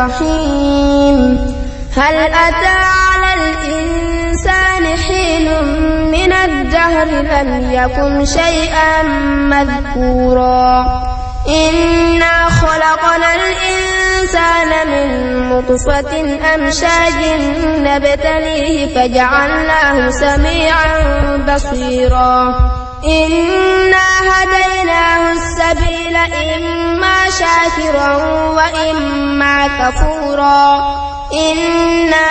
الرحيم هل أتى على الإنسان حين من الدهر لم يكن شيئا مذكورا إنا خلقنا الإنسان من نطفة أمشاج نبتليه فجعلناه سميعا بصيرا إنا هديناه السبيل إما شاكرا وإما كفورا إنا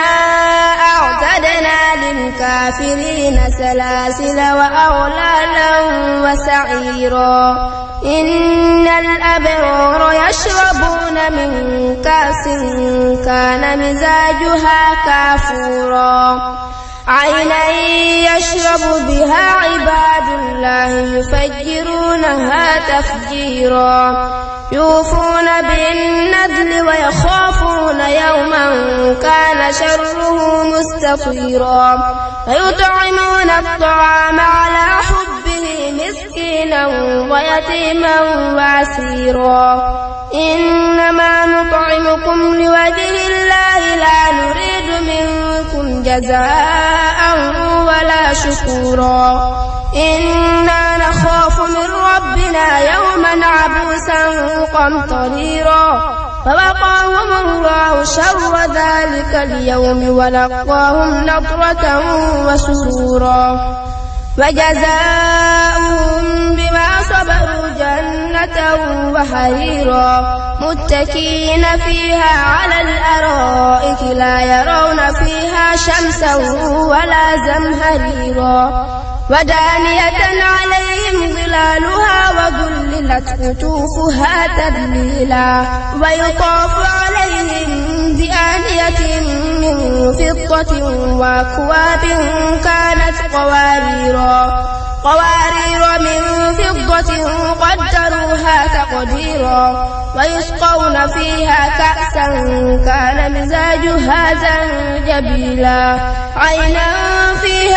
أعتدنا للكافرين سلاسل وأغلالا وسعيرا إن الأبرار يشربون من كأس كان مزاجها كافورا عينا يشرب بها عباد الله يفجرونها تفجيرا يوفون بالنذر ويخافون يوما كان شره مستطيرا ويطعمون الطعام على حبه مسكينا ويتيما واسيرا إنما نطعمكم لوجه الله لا نريد منكم جزاء ولا شكورا إنا نخاف من ربنا يوما عبوسا قمطريرا فوقاهم الله شر ذلك اليوم ولقاهم نضرة وسرورا وجزاؤهم بما صبروا جنة وحريرا متكئين فيها على الأرائك لا يرون فيها شمسا ولا زمهريرا ودانية عليهم ظلالها وذللت قطوفها تذليلا ويطاف عليهم بآنية من فضة وأكواب كانت قوارير من فضة قدروها تقديرا ويسقون فيها كأسا كان مزاجها زنجبيلا عينا فيها